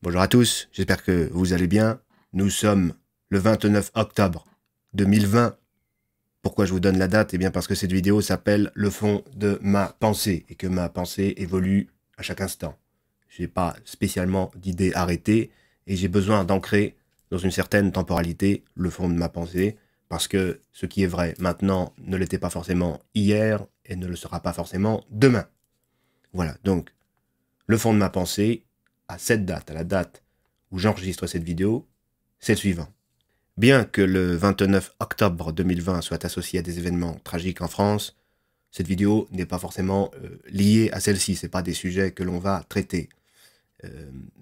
Bonjour à tous, j'espère que vous allez bien. Nous sommes le 29 octobre 2020. Pourquoi je vous donne la date? Eh bien parce que cette vidéo s'appelle Le fond de ma pensée et que ma pensée évolue à chaque instant. Je n'ai pas spécialement d'idée arrêtée et j'ai besoin d'ancrer dans une certaine temporalité le fond de ma pensée parce que ce qui est vrai maintenant ne l'était pas forcément hier et ne le sera pas forcément demain. Voilà, donc le fond de ma pensée à cette date, à la date où j'enregistre cette vidéo, c'est le suivant. Bien que le 29 octobre 2020 soit associé à des événements tragiques en France, cette vidéo n'est pas forcément liée à celle-ci, ce n'est pas des sujets que l'on va traiter.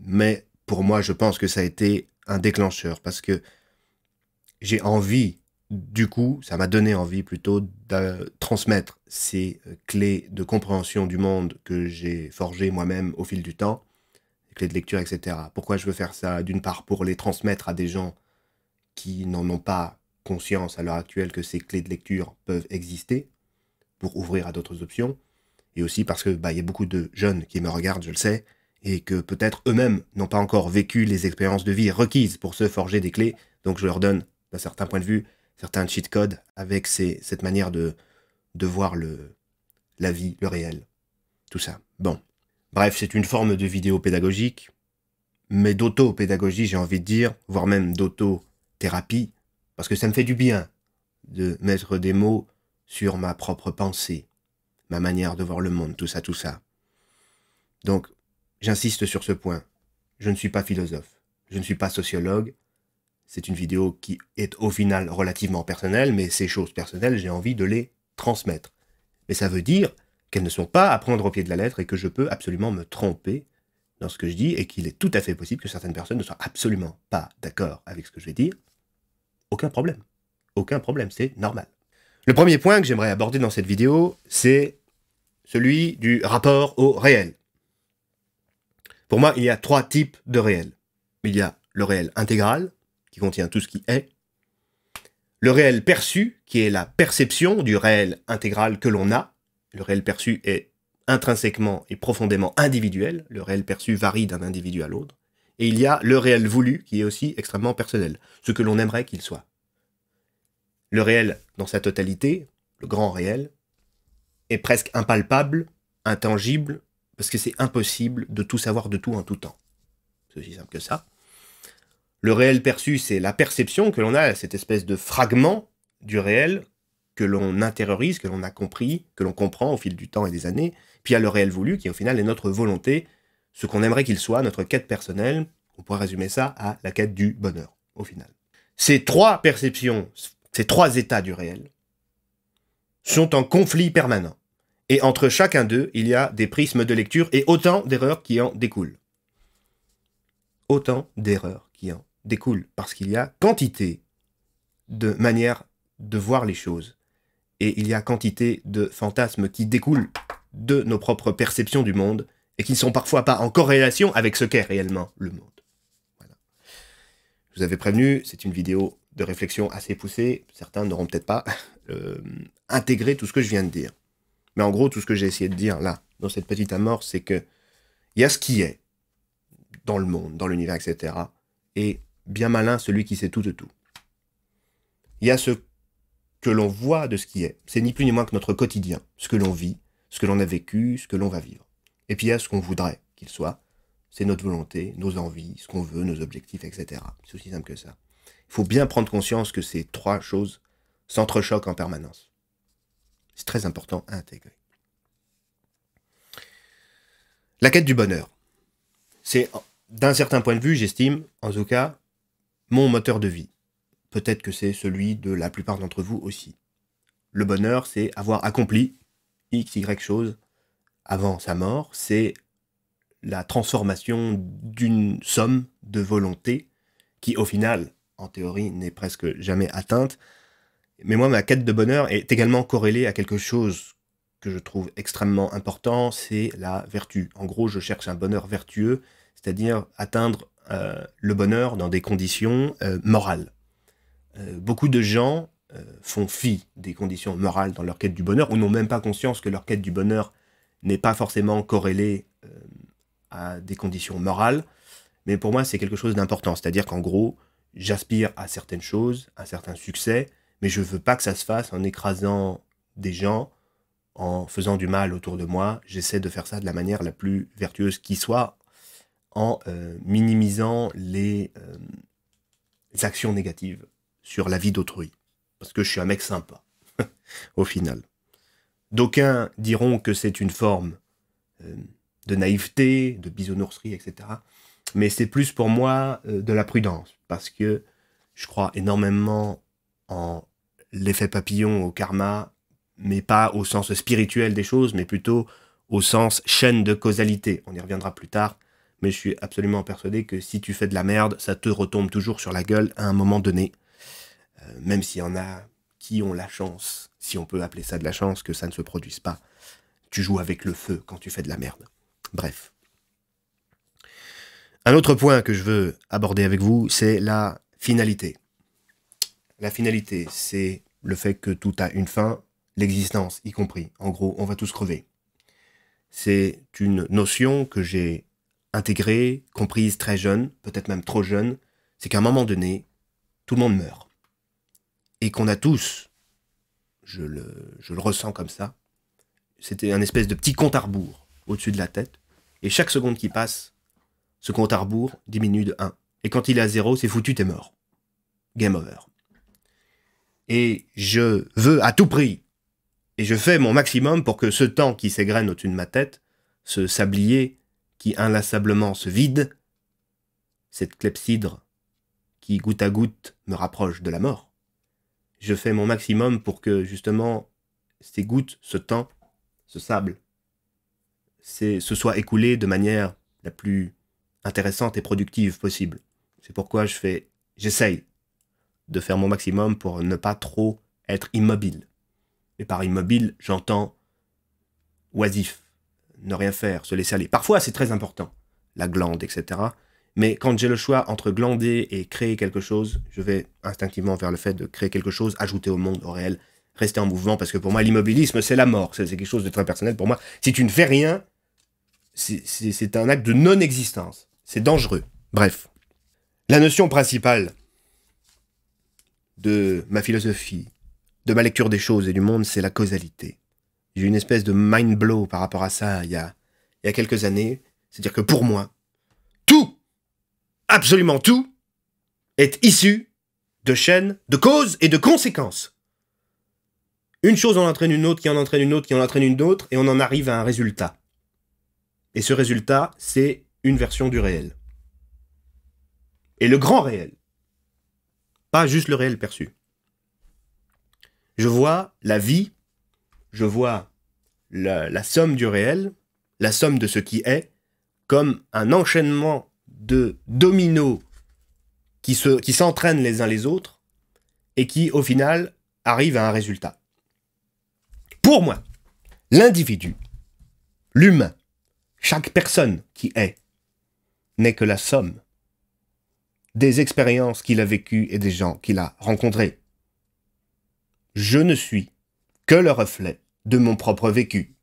Mais pour moi, je pense que ça a été un déclencheur, parce que j'ai envie, du coup, ça m'a donné envie plutôt de transmettre ces clés de compréhension du monde que j'ai forgées moi-même au fil du temps, les clés de lecture, etc. Pourquoi je veux faire ça? D'une part, pour les transmettre à des gens qui n'en ont pas conscience à l'heure actuelle que ces clés de lecture peuvent exister, pour ouvrir à d'autres options, et aussi parce que y a beaucoup de jeunes qui me regardent, je le sais, et que peut-être eux-mêmes n'ont pas encore vécu les expériences de vie requises pour se forger des clés, donc je leur donne, d'un certain point de vue, certains cheat codes avec cette manière de voir la vie, le réel, tout ça. Bon, bref, c'est une forme de vidéo pédagogique, mais d'auto-pédagogie, j'ai envie de dire, voire même d'auto-thérapie, parce que ça me fait du bien de mettre des mots sur ma propre pensée, ma manière de voir le monde, tout ça, tout ça. Donc, j'insiste sur ce point. Je ne suis pas philosophe, je ne suis pas sociologue. C'est une vidéo qui est au final relativement personnelle, mais ces choses personnelles, j'ai envie de les transmettre. Mais ça veut dire qu'elles ne sont pas à prendre au pied de la lettre et que je peux absolument me tromper dans ce que je dis et qu'il est tout à fait possible que certaines personnes ne soient absolument pas d'accord avec ce que je vais dire. Aucun problème. Aucun problème, c'est normal. Le premier point que j'aimerais aborder dans cette vidéo, c'est celui du rapport au réel. Pour moi, il y a trois types de réel. Il y a le réel intégral, qui contient tout ce qui est. Le réel perçu, qui est la perception du réel intégral que l'on a. Le réel perçu est intrinsèquement et profondément individuel. Le réel perçu varie d'un individu à l'autre. Et il y a le réel voulu, qui est aussi extrêmement personnel, ce que l'on aimerait qu'il soit. Le réel, dans sa totalité, le grand réel, est presque impalpable, intangible, parce que c'est impossible de tout savoir de tout en tout temps. C'est aussi simple que ça. Le réel perçu, c'est la perception que l'on a, cette espèce de fragment du réel que l'on intériorise, que l'on a compris, que l'on comprend au fil du temps et des années. Puis il y a le réel voulu, qui au final est notre volonté, ce qu'on aimerait qu'il soit, notre quête personnelle. On pourrait résumer ça à la quête du bonheur, au final. Ces trois perceptions, ces trois états du réel, sont en conflit permanent. Et entre chacun d'eux, il y a des prismes de lecture et autant d'erreurs qui en découlent. Autant d'erreurs qui en découlent, parce qu'il y a quantité de manières de voir les choses. Et il y a quantité de fantasmes qui découlent de nos propres perceptions du monde et qui ne sont parfois pas en corrélation avec ce qu'est réellement le monde. Voilà. Je vous avais prévenu, c'est une vidéo de réflexion assez poussée. Certains n'auront peut-être pas intégré tout ce que je viens de dire. Mais en gros, tout ce que j'ai essayé de dire là, dans cette petite amorce, c'est que il y a ce qui est dans le monde, dans l'univers, etc. Et bien malin celui qui sait tout de tout. Il y a ce que l'on voit de ce qui est. C'est ni plus ni moins que notre quotidien, ce que l'on vit, ce que l'on a vécu, ce que l'on va vivre. Et puis il y a ce qu'on voudrait qu'il soit. C'est notre volonté, nos envies, ce qu'on veut, nos objectifs, etc. C'est aussi simple que ça. Il faut bien prendre conscience que ces trois choses s'entrechoquent en permanence. C'est très important à intégrer. La quête du bonheur. C'est, d'un certain point de vue, j'estime, en tout cas, mon moteur de vie. Peut-être que c'est celui de la plupart d'entre vous aussi. Le bonheur, c'est avoir accompli X, Y chose avant sa mort. C'est la transformation d'une somme de volonté qui, au final, en théorie, n'est presque jamais atteinte. Mais moi, ma quête de bonheur est également corrélée à quelque chose que je trouve extrêmement important, c'est la vertu. En gros, je cherche un bonheur vertueux, c'est-à-dire atteindre le bonheur dans des conditions morales. Beaucoup de gens font fi des conditions morales dans leur quête du bonheur, ou n'ont même pas conscience que leur quête du bonheur n'est pas forcément corrélée à des conditions morales, mais pour moi, c'est quelque chose d'important. C'est-à-dire qu'en gros, j'aspire à certaines choses, à certains succès, mais je veux pas que ça se fasse en écrasant des gens, en faisant du mal autour de moi. J'essaie de faire ça de la manière la plus vertueuse qui soit, en minimisant les actions négatives sur la vie d'autrui. Parce que je suis un mec sympa, au final. D'aucuns diront que c'est une forme de naïveté, de bisounourserie, etc. Mais c'est plus pour moi de la prudence, parce que je crois énormément en l'effet papillon, au karma, mais pas au sens spirituel des choses, mais plutôt au sens chaîne de causalité. On y reviendra plus tard, mais je suis absolument persuadé que si tu fais de la merde, ça te retombe toujours sur la gueule à un moment donné, même s'il y en a qui ont la chance, si on peut appeler ça de la chance, que ça ne se produise pas. Tu joues avec le feu quand tu fais de la merde. Bref. Un autre point que je veux aborder avec vous, c'est la finalité. La finalité, c'est le fait que tout a une fin, l'existence y compris. En gros, on va tous crever. C'est une notion que j'ai intégrée, comprise très jeune, peut-être même trop jeune, c'est qu'à un moment donné, tout le monde meurt. Et qu'on a tous, je le ressens comme ça, c'était un espèce de petit compte à rebours au-dessus de la tête, et chaque seconde qui passe, ce compte à rebours diminue de 1. Et quand il est à 0, c'est foutu, t'es mort. Game over. Et je veux à tout prix, et je fais mon maximum pour que ce temps qui s'égrène au-dessus de ma tête, ce sablier qui inlassablement se vide, cette clepsydre qui goutte à goutte me rapproche de la mort, je fais mon maximum pour que justement ces gouttes, ce temps, ce sable, se soit écoulé de manière la plus intéressante et productive possible. C'est pourquoi j'essaye de faire mon maximum pour ne pas trop être immobile. Et par immobile, j'entends oisif, ne rien faire, se laisser aller. Parfois, c'est très important, la glande, etc. Mais quand j'ai le choix entre glander et créer quelque chose, je vais instinctivement vers le fait de créer quelque chose, ajouter au monde, au réel, rester en mouvement, parce que pour moi, l'immobilisme, c'est la mort. C'est quelque chose de très personnel pour moi. Si tu ne fais rien, c'est un acte de non-existence. C'est dangereux. Bref. La notion principale de ma philosophie, de ma lecture des choses et du monde, c'est la causalité. J'ai eu une espèce de mind blow par rapport à ça il y a quelques années. C'est-à-dire que pour moi, tout, absolument tout, est issu de chaînes de causes et de conséquences. Une chose en entraîne une autre, qui en entraîne une autre, qui en entraîne une autre, et on en arrive à un résultat. Et ce résultat, c'est une version du réel. Et le grand réel. Pas juste le réel perçu. Je vois la vie, je vois la somme du réel, la somme de ce qui est, comme un enchaînement de dominos qui s'entraînent les uns les autres et qui, au final, arrivent à un résultat. Pour moi, l'individu, l'humain, chaque personne qui est, n'est que la somme des expériences qu'il a vécues et des gens qu'il a rencontrés. Je ne suis que le reflet de mon propre vécu.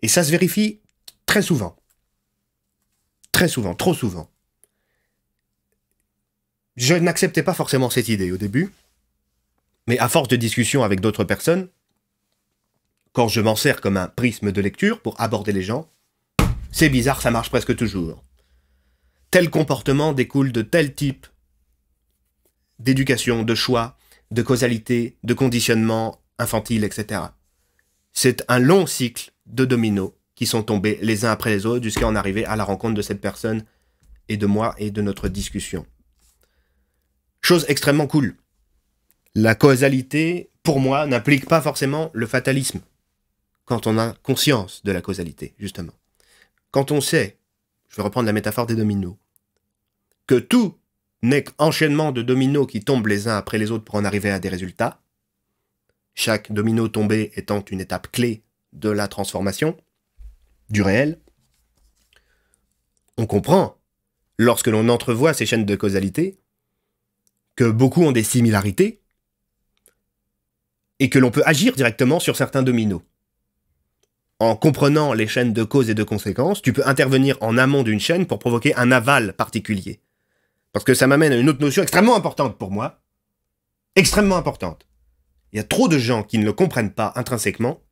Et ça se vérifie très souvent. Très souvent, trop souvent. Je n'acceptais pas forcément cette idée au début, mais à force de discussion avec d'autres personnes, quand je m'en sers comme un prisme de lecture pour aborder les gens, c'est bizarre, ça marche presque toujours. Tel comportement découle de tel type d'éducation, de choix, de causalité, de conditionnement infantile, etc. C'est un long cycle de dominos qui sont tombés les uns après les autres jusqu'à en arriver à la rencontre de cette personne et de moi et de notre discussion. Chose extrêmement cool. La causalité, pour moi, n'implique pas forcément le fatalisme. Quand on a conscience de la causalité, justement. Quand on sait, je vais reprendre la métaphore des dominos, que tout n'est qu'enchaînement de dominos qui tombent les uns après les autres pour en arriver à des résultats, chaque domino tombé étant une étape clé de la transformation, du réel, on comprend, lorsque l'on entrevoit ces chaînes de causalité, que beaucoup ont des similarités et que l'on peut agir directement sur certains dominos. en comprenant les chaînes de cause et de conséquences, tu peux intervenir en amont d'une chaîne pour provoquer un aval particulier. Parce que ça m'amène à une autre notion extrêmement importante pour moi. Extrêmement importante. Il y a trop de gens qui ne le comprennent pas intrinsèquement.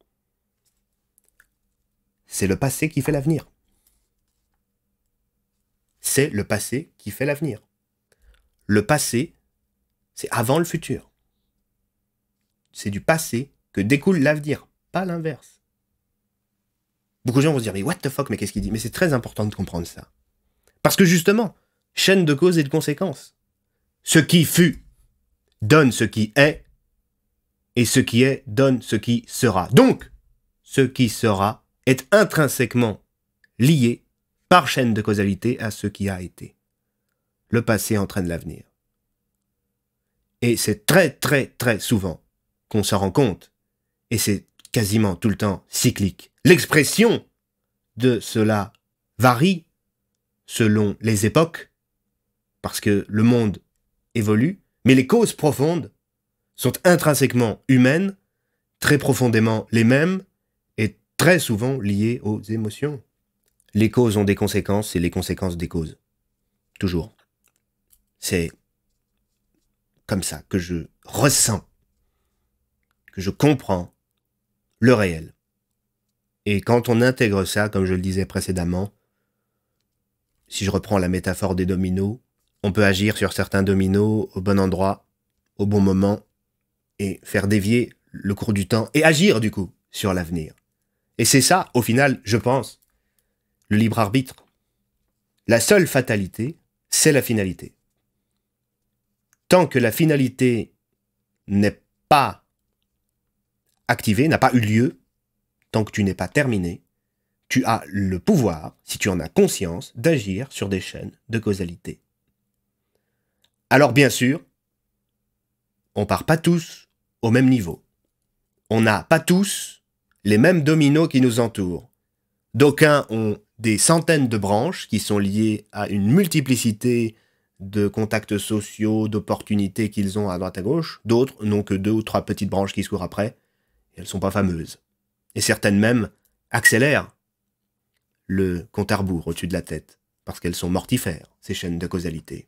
C'est le passé qui fait l'avenir. C'est le passé qui fait l'avenir. Le passé, c'est avant le futur. C'est du passé que découle l'avenir, pas l'inverse. Beaucoup de gens vont se dire, mais what the fuck, mais qu'est-ce qu'il dit? Mais c'est très important de comprendre ça. Parce que justement, chaîne de causes et de conséquences. Ce qui fut donne ce qui est, et ce qui est donne ce qui sera. Donc, ce qui sera est intrinsèquement lié par chaîne de causalité à ce qui a été. Le passé entraîne l'avenir. Et c'est très très très souvent qu'on s'en rend compte, et c'est quasiment tout le temps cyclique. L'expression de cela varie selon les époques, parce que le monde évolue, mais les causes profondes sont intrinsèquement humaines, très profondément les mêmes, et très souvent liées aux émotions. Les causes ont des conséquences, et les conséquences des causes. Toujours. C'est comme ça que je ressens, que je comprends le réel. Et quand on intègre ça, comme je le disais précédemment, si je reprends la métaphore des dominos, on peut agir sur certains dominos au bon endroit, au bon moment, et faire dévier le cours du temps, et agir du coup sur l'avenir. Et c'est ça, au final, je pense, le libre arbitre. La seule fatalité, c'est la finalité. Tant que la finalité n'est pas activée, n'a pas eu lieu, tant que tu n'es pas terminé, tu as le pouvoir, si tu en as conscience, d'agir sur des chaînes de causalité. Alors bien sûr, on part pas tous au même niveau. On n'a pas tous les mêmes dominos qui nous entourent. D'aucuns ont des centaines de branches qui sont liées à une multiplicité de contacts sociaux, d'opportunités qu'ils ont à droite à gauche. D'autres n'ont que 2 ou 3 petites branches qui se courent après. Et elles ne sont pas fameuses. Et certaines même accélèrent le compte à rebours au-dessus de la tête, parce qu'elles sont mortifères, ces chaînes de causalité.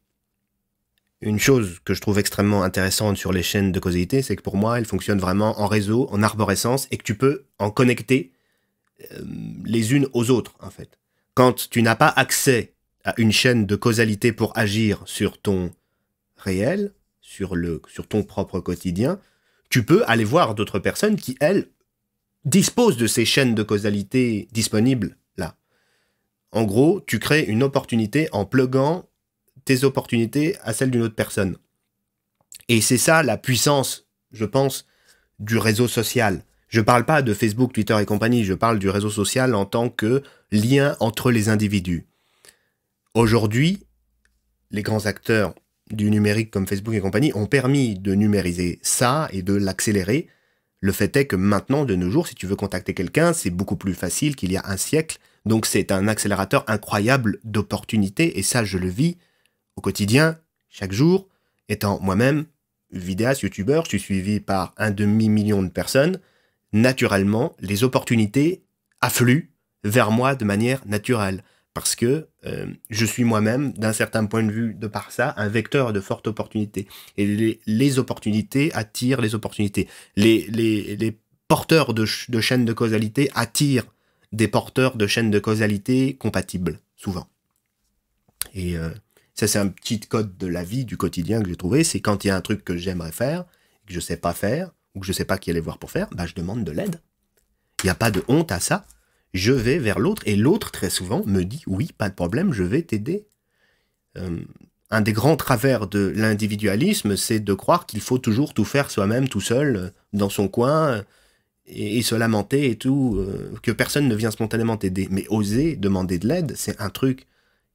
Une chose que je trouve extrêmement intéressante sur les chaînes de causalité, c'est que pour moi, elles fonctionnent vraiment en réseau, en arborescence, et que tu peux en connecter les unes aux autres, en fait. Quand tu n'as pas accès à une chaîne de causalité pour agir sur ton réel, sur ton propre quotidien, tu peux aller voir d'autres personnes qui, elles, disposent de ces chaînes de causalité disponibles là. En gros, tu crées une opportunité en pluguant tes opportunités à celles d'une autre personne. Et c'est ça la puissance, je pense, du réseau social. Je ne parle pas de Facebook, Twitter et compagnie, je parle du réseau social en tant que lien entre les individus. Aujourd'hui, les grands acteurs du numérique comme Facebook et compagnie ont permis de numériser ça et de l'accélérer. Le fait est que maintenant, de nos jours, si tu veux contacter quelqu'un, c'est beaucoup plus facile qu'il y a un siècle. Donc c'est un accélérateur incroyable d'opportunités et ça, je le vis au quotidien, chaque jour, étant moi-même vidéaste, youtubeur, je suis suivi par 1,5 million de personnes. Naturellement, les opportunités affluent vers moi de manière naturelle. Parce que je suis moi-même, d'un certain point de vue, de par ça, un vecteur de forte opportunité. Et les opportunités attirent les opportunités. Les porteurs de chaînes de causalité attirent des porteurs de chaînes de causalité compatibles, souvent. Et ça, c'est un petit code de la vie, du quotidien que j'ai trouvé. C'est quand il y a un truc que j'aimerais faire, que je ne sais pas faire, ou que je ne sais pas qui aller voir pour faire, bah, je demande de l'aide. Il n'y a pas de honte à ça. Je vais vers l'autre, et l'autre, très souvent, me dit « Oui, pas de problème, je vais t'aider ». Un des grands travers de l'individualisme, c'est de croire qu'il faut toujours tout faire soi-même, tout seul, dans son coin, et se lamenter et tout, que personne ne vient spontanément t'aider. Mais oser demander de l'aide, c'est un truc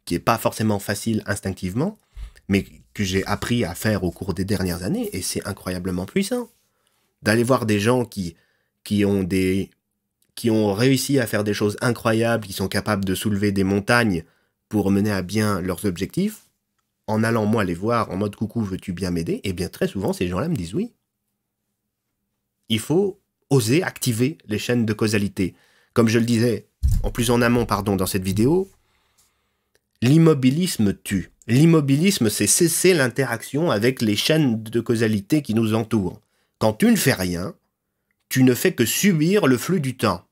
qui n'est pas forcément facile instinctivement, mais que j'ai appris à faire au cours des dernières années, et c'est incroyablement puissant. D'aller voir des gens qui ont réussi à faire des choses incroyables, qui sont capables de soulever des montagnes pour mener à bien leurs objectifs, en allant moi les voir en mode « Coucou, veux-tu bien m'aider ?» Et bien très souvent, ces gens-là me disent oui. Il faut oser activer les chaînes de causalité. Comme je le disais, en plus en amont, pardon, dans cette vidéo, l'immobilisme tue. L'immobilisme, c'est cesser l'interaction avec les chaînes de causalité qui nous entourent. Quand tu ne fais rien, tu ne fais que subir le flux du temps.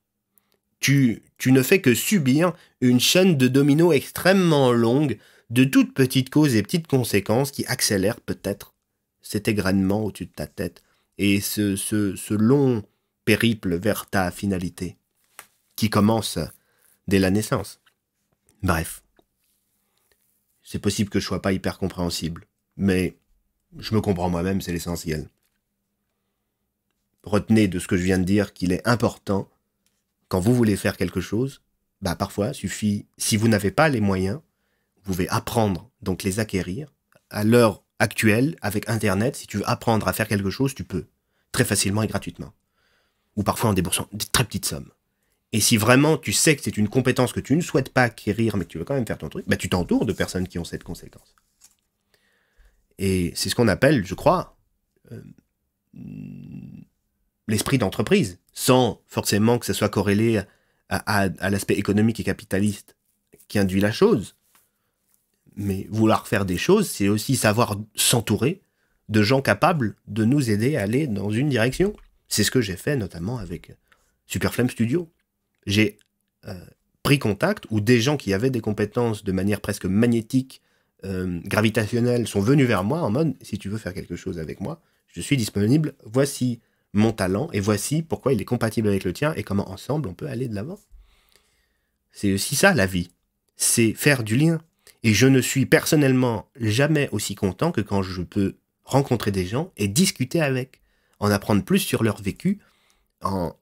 Tu ne fais que subir une chaîne de dominos extrêmement longue de toutes petites causes et petites conséquences qui accélèrent peut-être cet égrainement au-dessus de ta tête et ce long périple vers ta finalité qui commence dès la naissance. Bref. C'est possible que je sois pas hyper compréhensible, mais je me comprends moi-même, c'est l'essentiel. Retenez de ce que je viens de dire qu'il est important, quand vous voulez faire quelque chose, bah parfois, suffit, si vous n'avez pas les moyens, vous pouvez apprendre, donc les acquérir. À l'heure actuelle, avec Internet, si tu veux apprendre à faire quelque chose, tu peux, très facilement et gratuitement. Ou parfois en déboursant des très petites sommes. Et si vraiment tu sais que c'est une compétence que tu ne souhaites pas acquérir, mais que tu veux quand même faire ton truc, bah tu t'entoures de personnes qui ont cette conséquence. Et c'est ce qu'on appelle, je crois, l'esprit d'entreprise, sans forcément que ça soit corrélé à l'aspect économique et capitaliste qui induit la chose. Mais vouloir faire des choses, c'est aussi savoir s'entourer de gens capables de nous aider à aller dans une direction. C'est ce que j'ai fait notamment avec Superflame Studio. J'ai pris contact où des gens qui avaient des compétences de manière presque magnétique, gravitationnelle, sont venus vers moi en mode « si tu veux faire quelque chose avec moi, je suis disponible, voici mon talent et voici pourquoi il est compatible avec le tien et comment ensemble on peut aller de l'avant. » C'est aussi ça la vie, c'est faire du lien. Et je ne suis personnellement jamais aussi content que quand je peux rencontrer des gens et discuter avec, en apprendre plus sur leur vécu,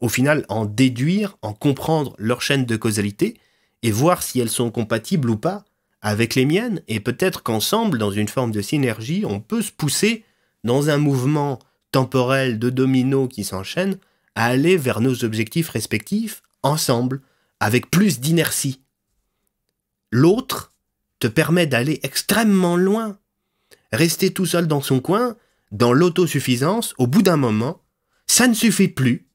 au final en déduire, en comprendre leur chaîne de causalité et voir si elles sont compatibles ou pas avec les miennes. Et peut-être qu'ensemble, dans une forme de synergie, on peut se pousser dans un mouvement temporel de dominos qui s'enchaînent à aller vers nos objectifs respectifs ensemble, avec plus d'inertie. L'autre te permet d'aller extrêmement loin. Rester tout seul dans son coin, dans l'autosuffisance, au bout d'un moment, ça ne suffit plus.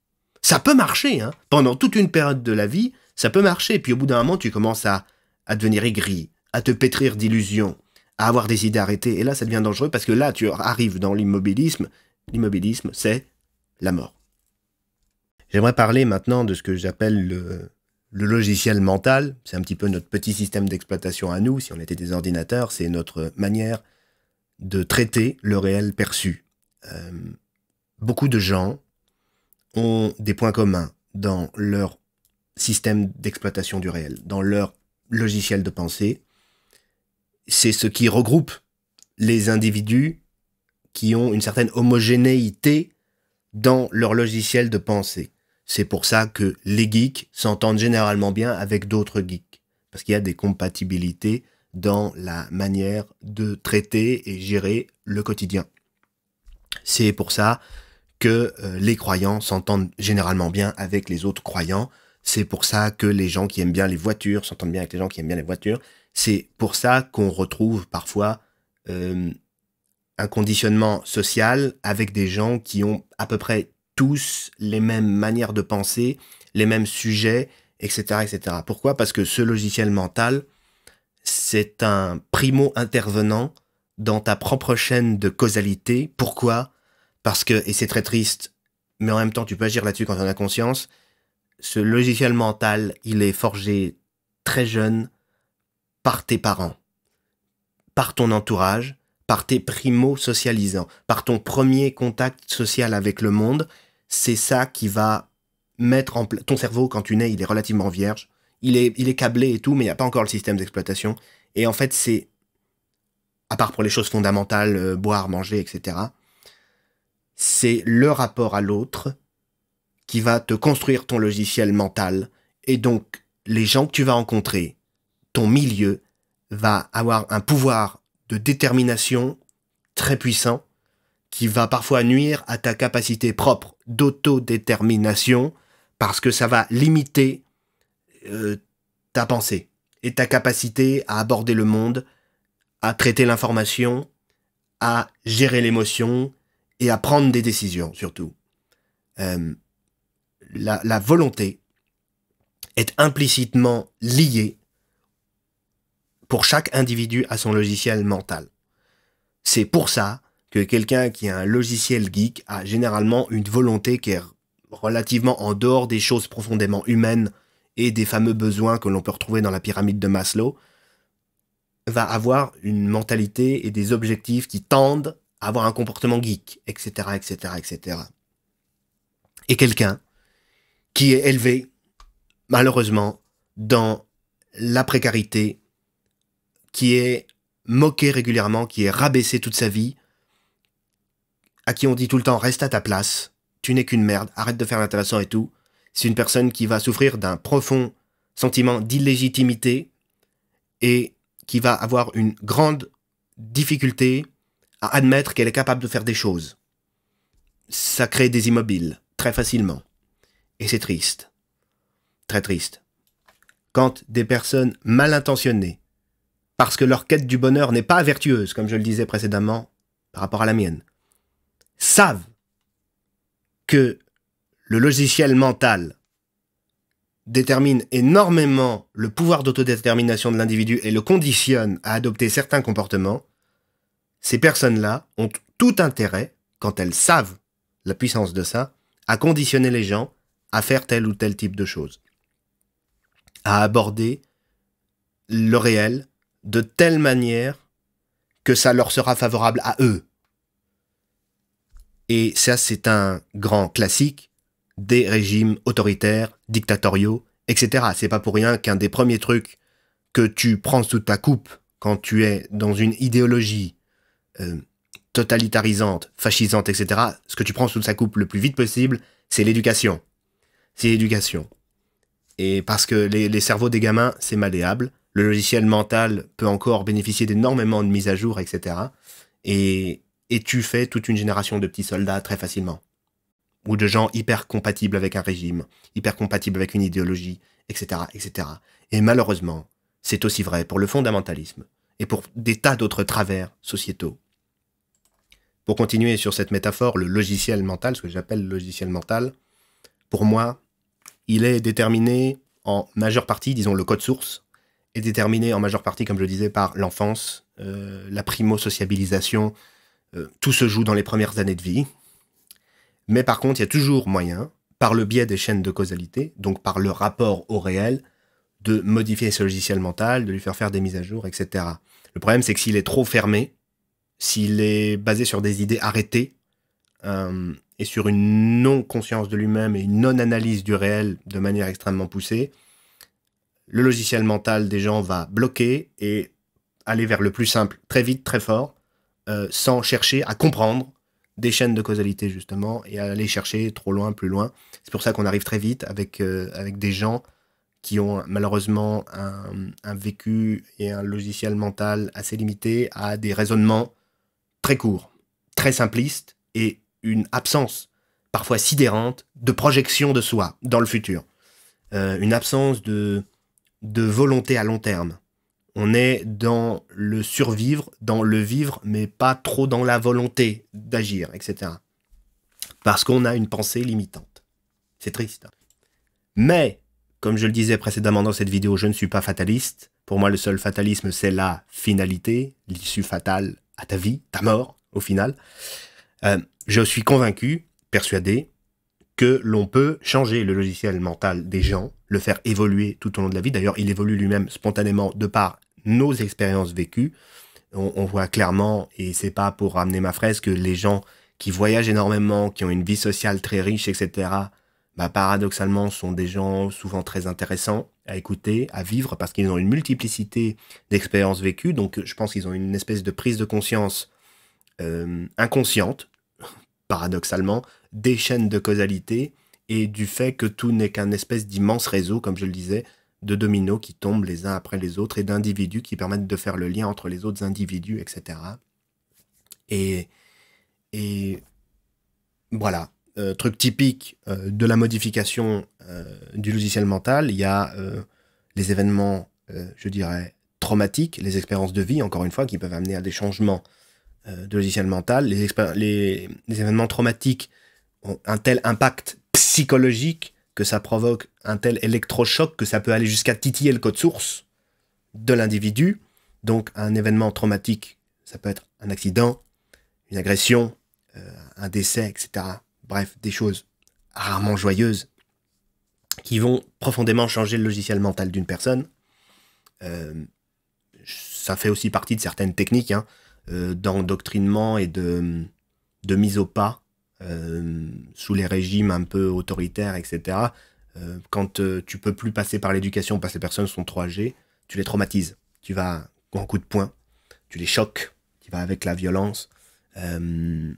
Ça peut marcher, hein. Pendant toute une période de la vie, ça peut marcher. Puis au bout d'un moment, tu commences à devenir aigri, à te pétrir d'illusions, à avoir des idées arrêtées. Et là, ça devient dangereux parce que là, tu arrives dans l'immobilisme. L'immobilisme, c'est la mort. J'aimerais parler maintenant de ce que j'appelle le logiciel mental. C'est un petit peu notre petit système d'exploitation à nous. Si on était des ordinateurs, c'est notre manière de traiter le réel perçu. Beaucoup de gens ont des points communs dans leur système d'exploitation du réel, dans leur logiciel de pensée. C'est ce qui regroupe les individus qui ont une certaine homogénéité dans leur logiciel de pensée. C'est pour ça que les geeks s'entendent généralement bien avec d'autres geeks, parce qu'il y a des compatibilités dans la manière de traiter et gérer le quotidien. C'est pour ça que les croyants s'entendent généralement bien avec les autres croyants. C'est pour ça que les gens qui aiment bien les voitures s'entendent bien avec les gens qui aiment bien les voitures. C'est pour ça qu'on retrouve parfois un conditionnement social avec des gens qui ont à peu près tous les mêmes manières de penser, les mêmes sujets, etc., etc. Pourquoi? Parce que ce logiciel mental, c'est un primo-intervenant dans ta propre chaîne de causalité. Pourquoi? Parce que, et c'est très triste, mais en même temps tu peux agir là-dessus quand on a conscience, ce logiciel mental, il est forgé très jeune par tes parents, par ton entourage, par tes primo-socialisants, par ton premier contact social avec le monde. C'est ça qui va mettre en place... Ton cerveau, quand tu nais, il est relativement vierge. Il est câblé et tout, mais il n'y a pas encore le système d'exploitation. Et en fait, c'est... À part pour les choses fondamentales, boire, manger, etc., c'est le rapport à l'autre qui va te construire ton logiciel mental. Et donc, les gens que tu vas rencontrer, ton milieu, va avoir un pouvoir de détermination très puissant qui va parfois nuire à ta capacité propre d'autodétermination parce que ça va limiter ta pensée et ta capacité à aborder le monde, à traiter l'information, à gérer l'émotion et à prendre des décisions surtout. La volonté, est implicitement lié pour chaque individu à son logiciel mental. C'est pour ça que quelqu'un qui a un logiciel geek a généralement une volonté qui est relativement en dehors des choses profondément humaines et des fameux besoins que l'on peut retrouver dans la pyramide de Maslow, va avoir une mentalité et des objectifs qui tendent à avoir un comportement geek, etc., etc., etc. Et quelqu'un qui est élevé, malheureusement, dans la précarité, qui est moqué régulièrement, qui est rabaissé toute sa vie, à qui on dit tout le temps « reste à ta place, tu n'es qu'une merde, arrête de faire l'intéressant et tout », c'est une personne qui va souffrir d'un profond sentiment d'illégitimité et qui va avoir une grande difficulté à admettre qu'elle est capable de faire des choses. Ça crée des immobiles, très facilement. Et c'est triste. Très triste. Quand des personnes mal intentionnées, parce que leur quête du bonheur n'est pas vertueuse, comme je le disais précédemment, par rapport à la mienne, savent que le logiciel mental détermine énormément le pouvoir d'autodétermination de l'individu et le conditionne à adopter certains comportements, ces personnes-là ont tout intérêt, quand elles savent la puissance de ça, à conditionner les gens à faire tel ou tel type de choses, à aborder le réel de telle manière que ça leur sera favorable à eux. Et ça, c'est un grand classique des régimes autoritaires, dictatoriaux, etc. C'est pas pour rien qu'un des premiers trucs que tu prends sous ta coupe quand tu es dans une idéologie totalitarisante, fascisante, etc., ce que tu prends sous sa coupe le plus vite possible, c'est l'éducation. C'est l'éducation. Et parce que les cerveaux des gamins, c'est malléable. Le logiciel mental peut encore bénéficier d'énormément de mises à jour, etc. Et tu fais toute une génération de petits soldats très facilement. Ou de gens hyper compatibles avec un régime, hyper compatibles avec une idéologie, etc., etc. Et malheureusement, c'est aussi vrai pour le fondamentalisme et pour des tas d'autres travers sociétaux. Pour continuer sur cette métaphore, le logiciel mental, ce que j'appelle le logiciel mental, pour moi, il est déterminé en majeure partie, disons le code source, est déterminé en majeure partie, comme je le disais, par l'enfance, la primo-sociabilisation, tout se joue dans les premières années de vie. Mais par contre, il y a toujours moyen, par le biais des chaînes de causalité, donc par le rapport au réel, de modifier ce logiciel mental, de lui faire des mises à jour, etc. Le problème, c'est que s'il est trop fermé, s'il est basé sur des idées arrêtées, et sur une non-conscience de lui-même et une non-analyse du réel de manière extrêmement poussée, le logiciel mental des gens va bloquer et aller vers le plus simple, très vite, très fort, sans chercher à comprendre des chaînes de causalité, justement, et à aller chercher trop loin, plus loin. C'est pour ça qu'on arrive très vite avec des gens qui ont malheureusement un vécu et un logiciel mental assez limité à des raisonnements très courts, très simplistes, et une absence, parfois sidérante, de projection de soi dans le futur. Une absence de volonté à long terme. On est dans le survivre, dans le vivre, mais pas trop dans la volonté d'agir, etc. Parce qu'on a une pensée limitante. C'est triste. Mais, comme je le disais précédemment dans cette vidéo, je ne suis pas fataliste. Pour moi, le seul fatalisme, c'est la finalité, l'issue fatale à ta vie, ta mort, au final. Je suis convaincu, persuadé, que l'on peut changer le logiciel mental des gens, le faire évoluer tout au long de la vie. D'ailleurs, il évolue lui-même spontanément de par nos expériences vécues. On voit clairement, et c'est pas pour ramener ma fraise, que les gens qui voyagent énormément, qui ont une vie sociale très riche, etc., bah, paradoxalement, sont des gens souvent très intéressants à écouter, à vivre, parce qu'ils ont une multiplicité d'expériences vécues. Donc, je pense qu'ils ont une espèce de prise de conscience inconsciente, paradoxalement, des chaînes de causalité et du fait que tout n'est qu'un espèce d'immense réseau, comme je le disais, de dominos qui tombent les uns après les autres et d'individus qui permettent de faire le lien entre les autres individus, etc. Et voilà, truc typique de la modification du logiciel mental, il y a les événements, je dirais, traumatiques, les expériences de vie, encore une fois, qui peuvent amener à des changements de logiciel mental. Les événements traumatiques ont un tel impact psychologique que ça provoque un tel électrochoc que ça peut aller jusqu'à titiller le code source de l'individu. Donc un événement traumatique, ça peut être un accident, une agression, un décès, etc. Bref, des choses rarement joyeuses qui vont profondément changer le logiciel mental d'une personne. Ça fait aussi partie de certaines techniques d'endoctrinement et de mise au pas sous les régimes un peu autoritaires, etc. Quand tu peux plus passer par l'éducation parce que les personnes sont trop âgées, tu les traumatises. Tu vas en coup de poing, tu les choques, tu vas avec la violence,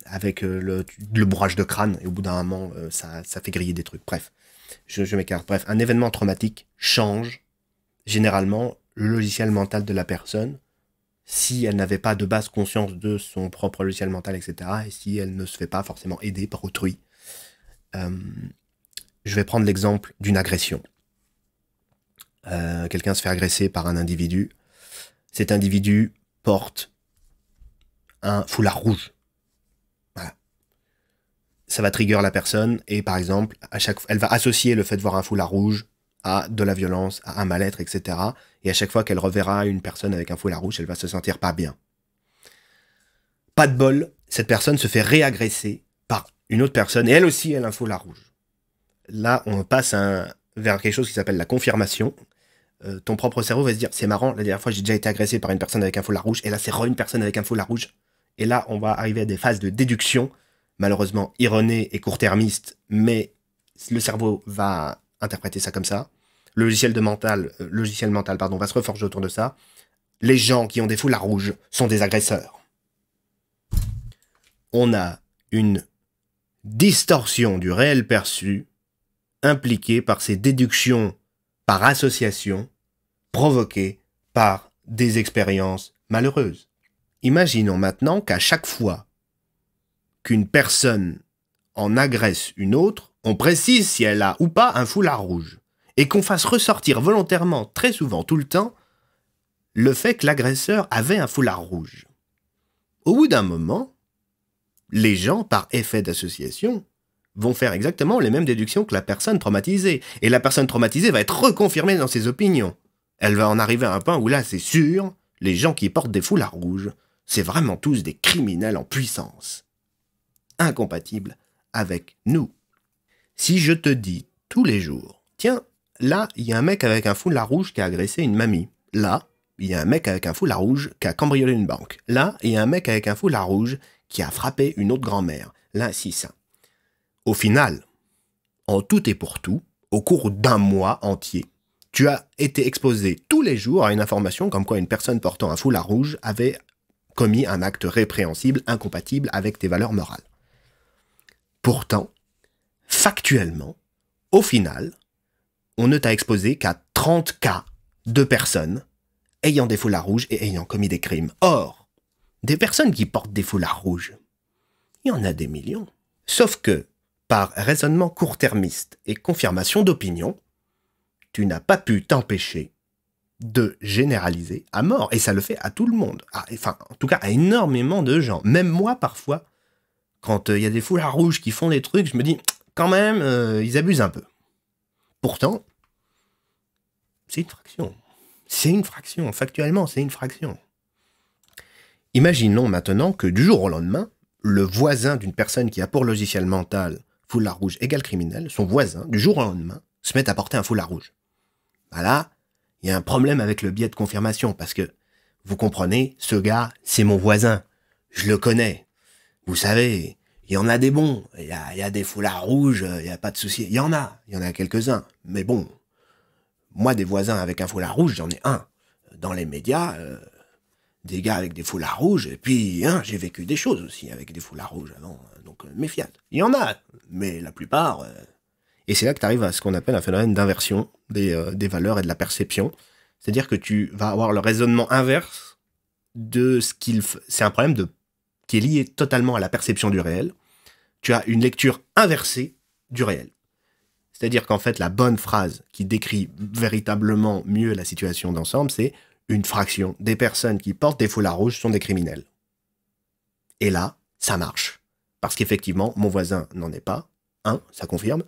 avec le bourrage de crâne, et au bout d'un moment, ça fait griller des trucs. Bref, je m'écarte. Bref, un événement traumatique change généralement le logiciel mental de la personne si elle n'avait pas de base conscience de son propre logiciel mental, etc. Et si elle ne se fait pas forcément aider par autrui. Je vais prendre l'exemple d'une agression. Quelqu'un se fait agresser par un individu. Cet individu porte un foulard rouge. Voilà. Ça va trigger la personne et par exemple, elle va associer le fait de voir un foulard rouge à de la violence, à un mal-être, etc. Et à chaque fois qu'elle reverra une personne avec un foulard rouge, elle va se sentir pas bien. Pas de bol, cette personne se fait réagresser par une autre personne et elle aussi, elle a un foulard rouge. Là, on passe vers quelque chose qui s'appelle la confirmation. Ton propre cerveau va se dire, c'est marrant, la dernière fois j'ai déjà été agressé par une personne avec un foulard rouge, et là c'est une personne avec un foulard rouge. Et là, on va arriver à des phases de déduction, malheureusement erronées et court-termistes, mais le cerveau va interpréter ça comme ça. Le logiciel mental va se reforger autour de ça. Les gens qui ont des foulards rouges sont des agresseurs. On a une distorsion du réel perçu impliquée par ces déductions par association, provoquées par des expériences malheureuses. Imaginons maintenant qu'à chaque fois qu'une personne en agresse une autre, on précise si elle a ou pas un foulard rouge, et qu'on fasse ressortir volontairement, très souvent, tout le temps, le fait que l'agresseur avait un foulard rouge. Au bout d'un moment, les gens, par effet d'association, vont faire exactement les mêmes déductions que la personne traumatisée. Et la personne traumatisée va être reconfirmée dans ses opinions. Elle va en arriver à un point où là, c'est sûr, les gens qui portent des foulards rouges, c'est vraiment tous des criminels en puissance. Incompatibles avec nous. Si je te dis tous les jours, tiens, là, il y a un mec avec un foulard rouge qui a agressé une mamie. Là, il y a un mec avec un foulard rouge qui a cambriolé une banque. Là, il y a un mec avec un foulard rouge qui a frappé une autre grand-mère. Là, si, ça. Au final, en tout et pour tout, au cours d'un mois entier, tu as été exposé tous les jours à une information comme quoi une personne portant un foulard rouge avait commis un acte répréhensible, incompatible avec tes valeurs morales. Pourtant, factuellement, au final, on ne t'a exposé qu'à 30 cas de personnes ayant des foulards rouges et ayant commis des crimes. Or, des personnes qui portent des foulards rouges, il y en a des millions. Sauf que, par raisonnement court-termiste et confirmation d'opinion, tu n'as pas pu t'empêcher de généraliser à mort. Et ça le fait à tout le monde. Enfin, en tout cas, à énormément de gens. Même moi, parfois, quand il y a des foulards rouges qui font des trucs, je me dis, quand même, ils abusent un peu. Pourtant, c'est une fraction. C'est une fraction. Factuellement, c'est une fraction. Imaginons maintenant que du jour au lendemain, le voisin d'une personne qui a pour logiciel mental foulard rouge égale criminel, son voisin, du jour au lendemain, se met à porter un foulard rouge. Voilà, il y a un problème avec le biais de confirmation, parce que, vous comprenez, ce gars, c'est mon voisin. Je le connais. Vous savez, il y en a des bons. Il y a des foulards rouges, il n'y a pas de souci. Il y en a quelques-uns. Mais bon, moi, des voisins avec un foulard rouge, j'en ai un. Dans les médias, des gars avec des foulards rouges, et puis j'ai vécu des choses aussi avec des foulards rouges avant, donc méfiate. Il y en a, mais la plupart... Et c'est là que tu arrives à ce qu'on appelle un phénomène d'inversion des valeurs et de la perception. C'est-à-dire que tu vas avoir le raisonnement inverse de ce qu'il... C'est un problème qui est lié totalement à la perception du réel. Tu as une lecture inversée du réel. C'est-à-dire qu'en fait, la bonne phrase qui décrit véritablement mieux la situation d'ensemble, c'est une fraction des personnes qui portent des foulards rouges sont des criminels. Et là, ça marche. Parce qu'effectivement, mon voisin n'en est pas. Ça confirme.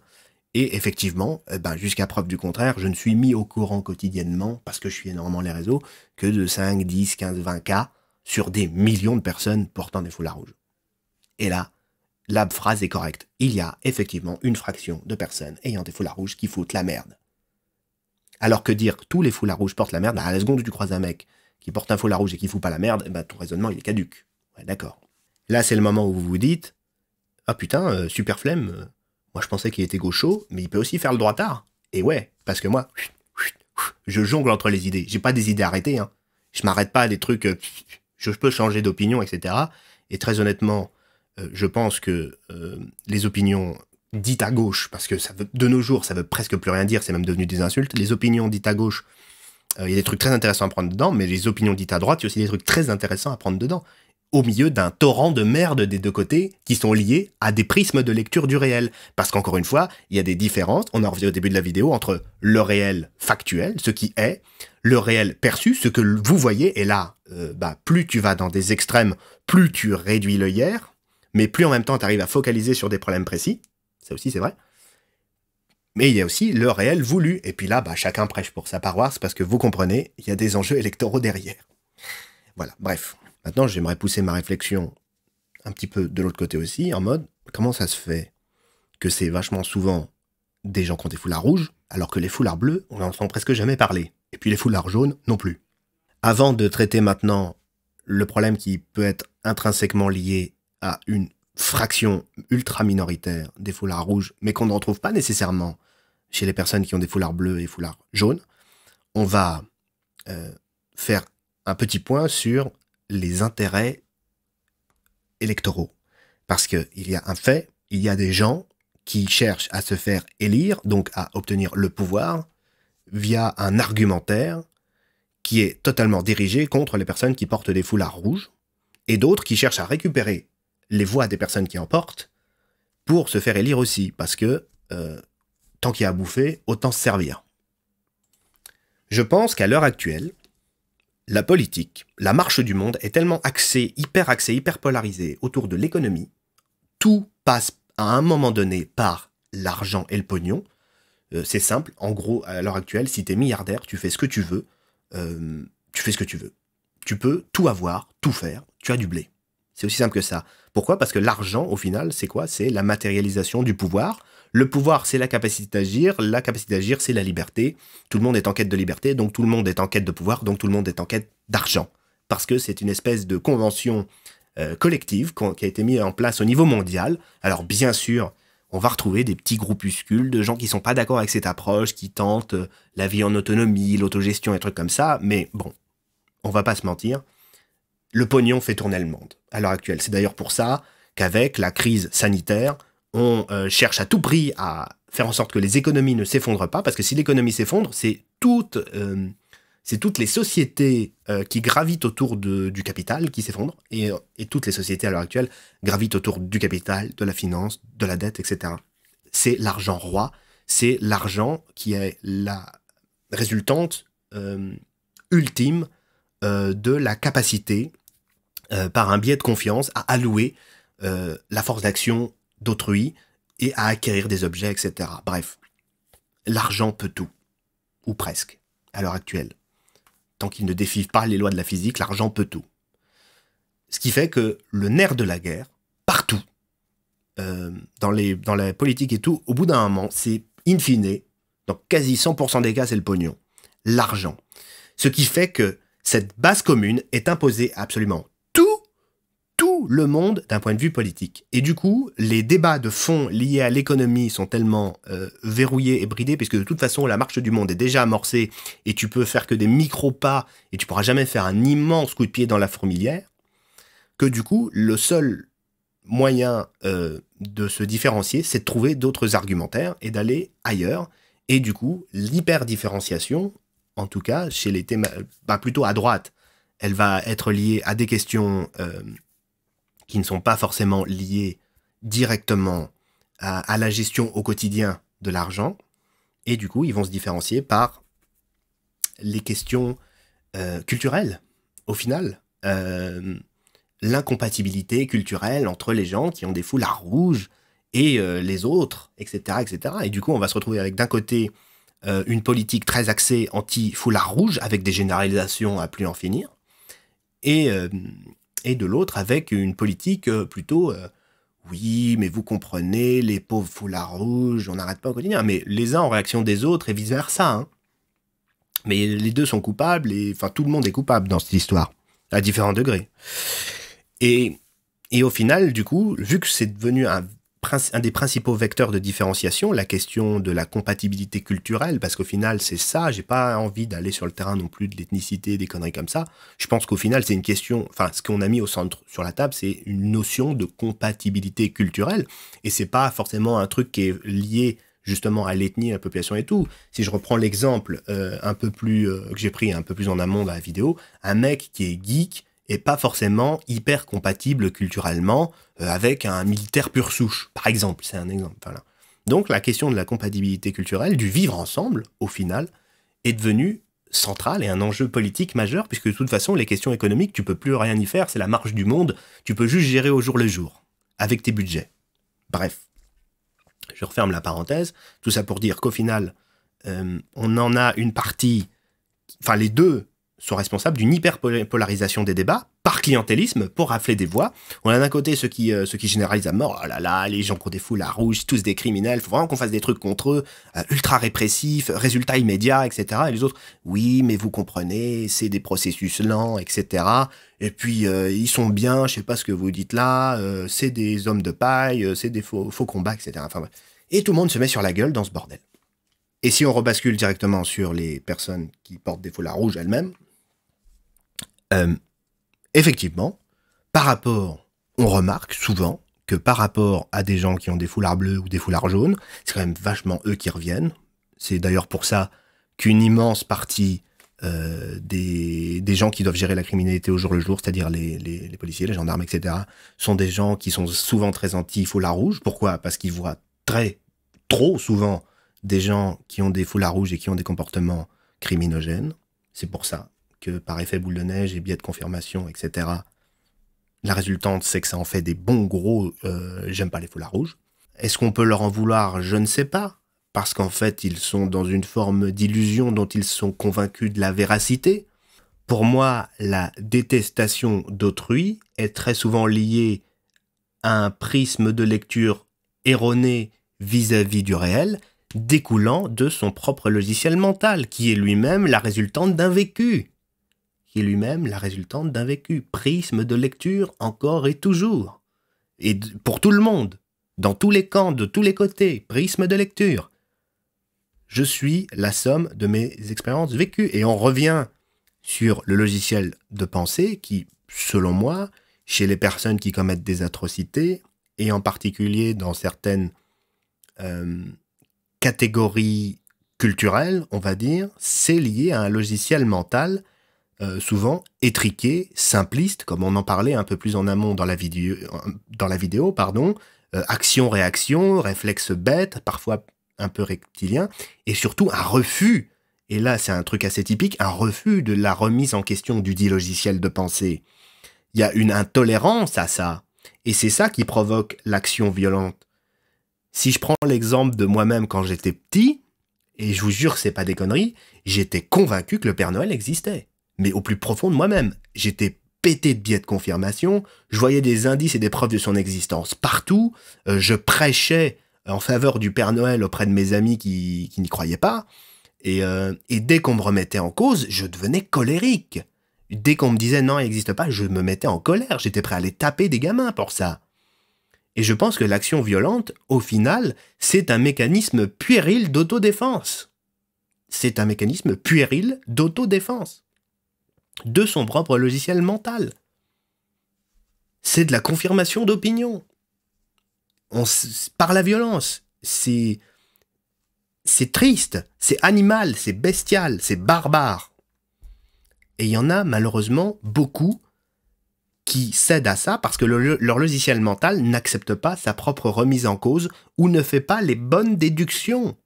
Et effectivement, jusqu'à preuve du contraire, je ne suis mis au courant quotidiennement, parce que je suis énormément les réseaux, que de 5, 10, 15, 20 cas sur des millions de personnes portant des foulards rouges. Et là, la phrase est correcte. Il y a effectivement une fraction de personnes ayant des foulards rouges qui foutent la merde. Alors que dire tous les foulards rouges portent la merde, à la seconde où tu croises un mec qui porte un foulard rouge et qui fout pas la merde, ton raisonnement il est caduque. Ouais, d'accord. Là, c'est le moment où vous vous dites « Ah putain, super flemme, moi je pensais qu'il était gaucho, mais il peut aussi faire le droitard. » Et ouais, parce que moi, je jongle entre les idées. J'ai pas des idées arrêtées, hein. Je m'arrête pas à des trucs, je peux changer d'opinion, etc. Et très honnêtement, je pense que les opinions dites à gauche, parce que de nos jours, ça veut presque plus rien dire, c'est même devenu des insultes, les opinions dites à gauche, il y a des trucs très intéressants à prendre dedans, mais les opinions dites à droite, il y a aussi des trucs très intéressants à prendre dedans, au milieu d'un torrent de merde des deux côtés qui sont liés à des prismes de lecture du réel. Parce qu'encore une fois, il y a des différences, on en revient au début de la vidéo, entre le réel factuel, ce qui est, le réel perçu, ce que vous voyez, et là, plus tu vas dans des extrêmes, plus tu réduis l'œillère, mais plus en même temps tu arrives à focaliser sur des problèmes précis, ça aussi c'est vrai. Mais il y a aussi le réel voulu, et puis là, chacun prêche pour sa paroisse, parce que vous comprenez, il y a des enjeux électoraux derrière. Voilà, bref. Maintenant, j'aimerais pousser ma réflexion un petit peu de l'autre côté aussi, en mode, comment ça se fait que c'est vachement souvent des gens qui ont des foulards rouges, alors que les foulards bleus, on n'en entend presque jamais parler. Et puis les foulards jaunes, non plus. Avant de traiter maintenant le problème qui peut être intrinsèquement lié à une fraction ultra minoritaire des foulards rouges, mais qu'on ne retrouve pas nécessairement chez les personnes qui ont des foulards bleus et foulards jaunes, on va faire un petit point sur les intérêts électoraux. Parce qu'il y a un fait, il y a des gens qui cherchent à se faire élire, donc à obtenir le pouvoir, via un argumentaire qui est totalement dirigé contre les personnes qui portent des foulards rouges, et d'autres qui cherchent à récupérer les voix des personnes qui en portent pour se faire élire aussi, parce que tant qu'il y a à bouffer, autant se servir. Je pense qu'à l'heure actuelle, la politique, la marche du monde est tellement axée, hyper polarisée autour de l'économie. Tout passe à un moment donné par l'argent et le pognon. C'est simple, en gros, à l'heure actuelle, si t'es milliardaire, tu fais ce que tu veux. Tu fais ce que tu veux. Tu peux tout avoir, tout faire, tu as du blé. C'est aussi simple que ça. Pourquoi? Parce que l'argent, au final, c'est quoi? C'est la matérialisation du pouvoir. Le pouvoir, c'est la capacité d'agir. La capacité d'agir, c'est la liberté. Tout le monde est en quête de liberté, donc tout le monde est en quête de pouvoir, donc tout le monde est en quête d'argent. Parce que c'est une espèce de convention collective qui a été mise en place au niveau mondial. Alors bien sûr, on va retrouver des petits groupuscules de gens qui sont pas d'accord avec cette approche, qui tentent la vie en autonomie, l'autogestion et trucs comme ça, mais bon, on va pas se mentir, le pognon fait tourner le monde à l'heure actuelle. C'est d'ailleurs pour ça qu'avec la crise sanitaire, on cherche à tout prix à faire en sorte que les économies ne s'effondrent pas, parce que si l'économie s'effondre, c'est toutes les sociétés qui gravitent autour du capital qui s'effondrent, et toutes les sociétés à l'heure actuelle gravitent autour du capital, de la finance, de la dette, etc. C'est l'argent roi, c'est l'argent qui est la résultante ultime de la capacité, par un biais de confiance, à allouer la force d'action d'autrui et à acquérir des objets, etc. Bref, l'argent peut tout, ou presque, à l'heure actuelle. Tant qu'il ne défie pas les lois de la physique, l'argent peut tout. Ce qui fait que le nerf de la guerre, partout, dans la politique et tout, au bout d'un moment, c'est in fine, dans quasi 100% des cas, c'est le pognon, l'argent. Ce qui fait que cette base commune est imposée à absolument tout le monde d'un point de vue politique. Et du coup, les débats de fond liés à l'économie sont tellement verrouillés et bridés, puisque de toute façon, la marche du monde est déjà amorcée, et tu peux faire que des micro-pas, et tu pourras jamais faire un immense coup de pied dans la fourmilière, que du coup, le seul moyen de se différencier, c'est de trouver d'autres argumentaires, et d'aller ailleurs. Et du coup, l'hyper-différenciation, en tout cas, chez les thèmes, plutôt à droite, elle va être liée à des questions qui ne sont pas forcément liées directement à la gestion au quotidien de l'argent. Et du coup, ils vont se différencier par les questions culturelles, au final. L'incompatibilité culturelle entre les gens qui ont des foulards rouges et les autres, etc., etc. Et du coup, on va se retrouver avec d'un côté une politique très axée anti-foulard rouge, avec des généralisations à plus en finir, et, euh, et de l'autre avec une politique plutôt oui, mais vous comprenez, les pauvres foulards rouges, on n'arrête pas au quotidien. Mais les uns en réaction des autres et vice-versa. Hein. Mais les deux sont coupables, et enfin tout le monde est coupable dans cette histoire, à différents degrés. Et, et au final, du coup, vu que c'est devenu un des principaux vecteurs de différenciation, la question de la compatibilité culturelle, parce qu'au final, c'est ça, j'ai pas envie d'aller sur le terrain non plus de l'ethnicité, des conneries comme ça. Je pense qu'au final, c'est une question, enfin, ce qu'on a mis au centre sur la table, c'est une notion de compatibilité culturelle, et c'est pas forcément un truc qui est lié justement à l'ethnie, à la population et tout. Si je reprends l'exemple un peu plus que j'ai pris un peu plus en amont dans la vidéo, un mec qui est geek est pas forcément hyper compatible culturellement avec un militaire pure souche, par exemple. C'est un exemple. Voilà. Donc la question de la compatibilité culturelle, du vivre ensemble, au final, est devenue centrale et un enjeu politique majeur, puisque de toute façon, les questions économiques, tu peux plus rien y faire, c'est la marche du monde, tu peux juste gérer au jour le jour, avec tes budgets. Bref, je referme la parenthèse, tout ça pour dire qu'au final, on en a une partie, enfin les deux sont responsables d'une hyperpolarisation des débats par clientélisme pour rafler des voix. On a d'un côté ceux qui généralisent à mort, oh là là, les gens qui ont des foulards rouges, tous des criminels, faut vraiment qu'on fasse des trucs contre eux, ultra répressifs, résultats immédiats, etc. Et les autres, oui, mais vous comprenez, c'est des processus lents, etc. Et puis, ils sont bien, je sais pas ce que vous dites là, c'est des hommes de paille, c'est des faux combats, etc. Enfin, bref. Et tout le monde se met sur la gueule dans ce bordel. Et si on rebascule directement sur les personnes qui portent des foulards rouges elles-mêmes, effectivement, on remarque souvent que par rapport à des gens qui ont des foulards bleus ou des foulards jaunes, c'est quand même vachement eux qui reviennent. C'est d'ailleurs pour ça qu'une immense partie des gens qui doivent gérer la criminalité au jour le jour, c'est-à-dire les policiers, les gendarmes, etc., sont des gens qui sont souvent très anti-foulards rouges. Pourquoi ? Parce qu'ils voient trop souvent des gens qui ont des foulards rouges et qui ont des comportements criminogènes. C'est pour ça que par effet boule de neige et biais de confirmation, etc., la résultante, c'est que ça en fait des bons gros j'aime pas les foulards rouges. Est-ce qu'on peut leur en vouloir ? Je ne sais pas. Parce qu'en fait, ils sont dans une forme d'illusion dont ils sont convaincus de la véracité. Pour moi, la détestation d'autrui est très souvent liée à un prisme de lecture erroné vis-à-vis du réel, découlant de son propre logiciel mental, qui est lui-même la résultante d'un vécu. Prisme de lecture encore et toujours. Et pour tout le monde, dans tous les camps, de tous les côtés, prisme de lecture. Je suis la somme de mes expériences vécues. Et on revient sur le logiciel de pensée qui, selon moi, chez les personnes qui commettent des atrocités, et en particulier dans certaines catégories culturelles, on va dire, c'est lié à un logiciel mental souvent étriqué, simpliste, comme on en parlait un peu plus en amont dans la vidéo, action-réaction, réflexe bête, parfois un peu rectilien, et surtout un refus, et là c'est un truc assez typique, un refus de la remise en question du dit logiciel de pensée. Il y a une intolérance à ça, et c'est ça qui provoque l'action violente. Si je prends l'exemple de moi-même quand j'étais petit, et je vous jure que c'est pas des conneries, j'étais convaincu que le Père Noël existait. Mais au plus profond de moi-même. J'étais pété de biais de confirmation, je voyais des indices et des preuves de son existence partout, je prêchais en faveur du Père Noël auprès de mes amis qui n'y croyaient pas, et dès qu'on me remettait en cause, je devenais colérique. Dès qu'on me disait non, il n'existe pas, je me mettais en colère, j'étais prêt à aller taper des gamins pour ça. Et je pense que l'action violente, au final, c'est un mécanisme puéril d'autodéfense. C'est un mécanisme puéril d'autodéfense. De son propre logiciel mental. C'est de la confirmation d'opinion. Par la violence. C'est triste, c'est animal, c'est bestial, c'est barbare. Et il y en a malheureusement beaucoup qui cèdent à ça parce que leur logiciel mental n'accepte pas sa propre remise en cause ou ne fait pas les bonnes déductions.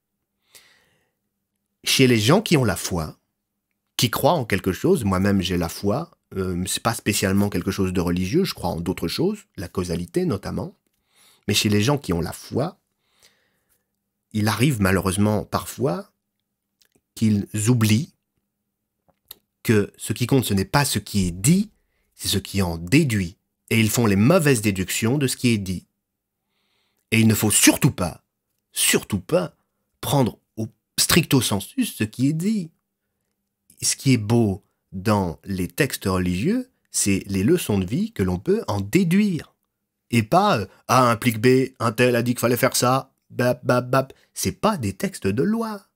Chez les gens qui ont la foi, qui croient en quelque chose, moi-même j'ai la foi, c'est pas spécialement quelque chose de religieux, je crois en d'autres choses, la causalité notamment, Mais chez les gens qui ont la foi, il arrive malheureusement parfois qu'ils oublient que ce qui compte, ce n'est pas ce qui est dit, c'est ce qui en déduit. Et ils font les mauvaises déductions de ce qui est dit. Et il ne faut surtout pas prendre au stricto sensu ce qui est dit. Ce qui est beau dans les textes religieux, c'est les leçons de vie que l'on peut en déduire. Et pas A implique B, un tel a dit qu'il fallait faire ça, bap, bap, bap. C'est pas des textes de loi.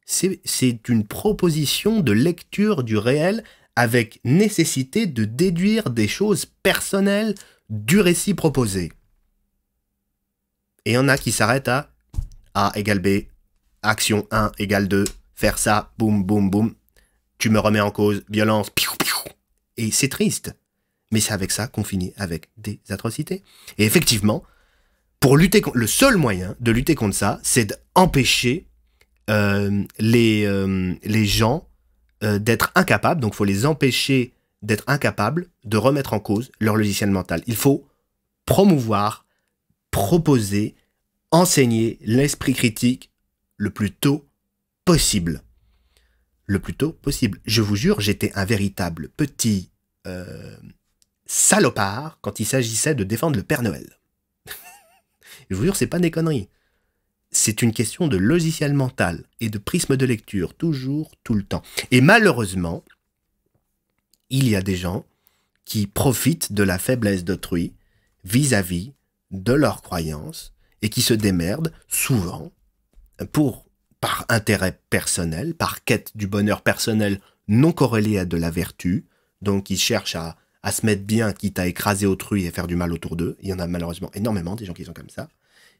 C'est une proposition de lecture du réel avec nécessité de déduire des choses personnelles du récit proposé. Et il y en a qui s'arrêtent à A égale B, action 1 égale 2, faire ça, boum, boum, boum, tu me remets en cause, violence, piou, piou. Et c'est triste. Mais c'est avec ça qu'on finit avec des atrocités. Et effectivement, pour lutter contre, le seul moyen de lutter contre ça, c'est d'empêcher les gens d'être incapables, donc il faut les empêcher d'être incapables de remettre en cause leur logiciel mental. Il faut promouvoir, proposer, enseigner l'esprit critique le plus tôt possible. Le plus tôt possible. Je vous jure, j'étais un véritable petit salopard quand il s'agissait de défendre le Père Noël. Je vous jure, c'est pas des conneries. C'est une question de logiciel mental et de prisme de lecture, toujours, tout le temps. Et malheureusement, il y a des gens qui profitent de la faiblesse d'autrui vis-à-vis de leurs croyances et qui se démerdent souvent par intérêt personnel, par quête du bonheur personnel non corrélé à de la vertu. Donc ils cherchent à se mettre bien, quitte à écraser autrui et faire du mal autour d'eux. Il y en a malheureusement énormément, des gens qui sont comme ça.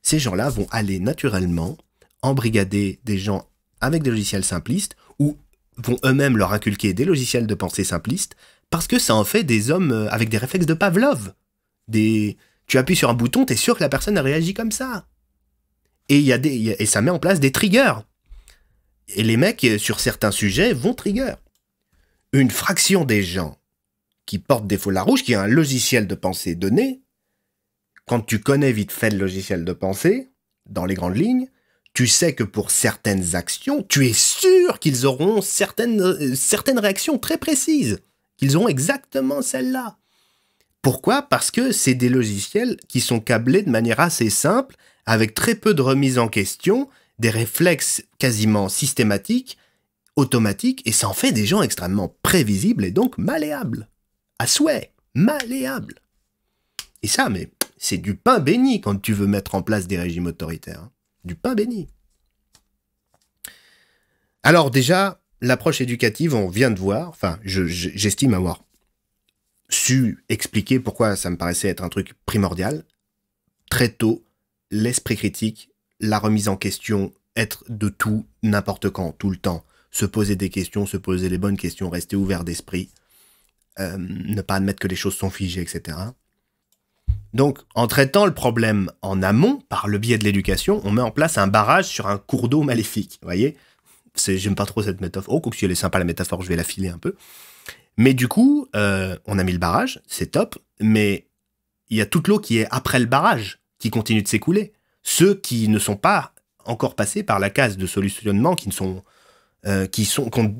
Ces gens-là vont aller naturellement embrigader des gens avec des logiciels simplistes ou vont eux-mêmes leur inculquer des logiciels de pensée simplistes parce que ça en fait des hommes avec des réflexes de Pavlov. Tu appuies sur un bouton, t'es sûr que la personne a réagi comme ça. Et, et ça met en place des triggers. Et les mecs, sur certains sujets, vont trigger. Une fraction des gens qui portent des foulards rouges, qui a un logiciel de pensée donné, quand tu connais vite fait le logiciel de pensée, dans les grandes lignes, tu sais que pour certaines actions, tu es sûr qu'ils auront certaines réactions très précises, qu'ils auront exactement celle-là. Pourquoi? Parce que c'est des logiciels qui sont câblés de manière assez simple, avec très peu de remise en question, des réflexes quasiment systématiques, automatiques, et ça en fait des gens extrêmement prévisibles et donc malléables. À souhait, malléables. Et ça, mais c'est du pain béni quand tu veux mettre en place des régimes autoritaires. Hein. Du pain béni. Alors déjà, l'approche éducative, on vient de voir, enfin, j'estime avoir su expliquer pourquoi ça me paraissait être un truc primordial. Très tôt, l'esprit critique, la remise en question, être de tout, n'importe quand, tout le temps, se poser des questions, se poser les bonnes questions, rester ouvert d'esprit, ne pas admettre que les choses sont figées, etc. Donc, en traitant le problème en amont, par le biais de l'éducation, on met en place un barrage sur un cours d'eau maléfique, vous voyez? J'aime pas trop cette métaphore. Oh, quoique si elle est sympa la métaphore, je vais la filer un peu. Mais du coup, on a mis le barrage, c'est top, mais il y a toute l'eau qui est après le barrage, qui continue de s'écouler. Ceux qui ne sont pas encore passés par la case de solutionnement, qui ont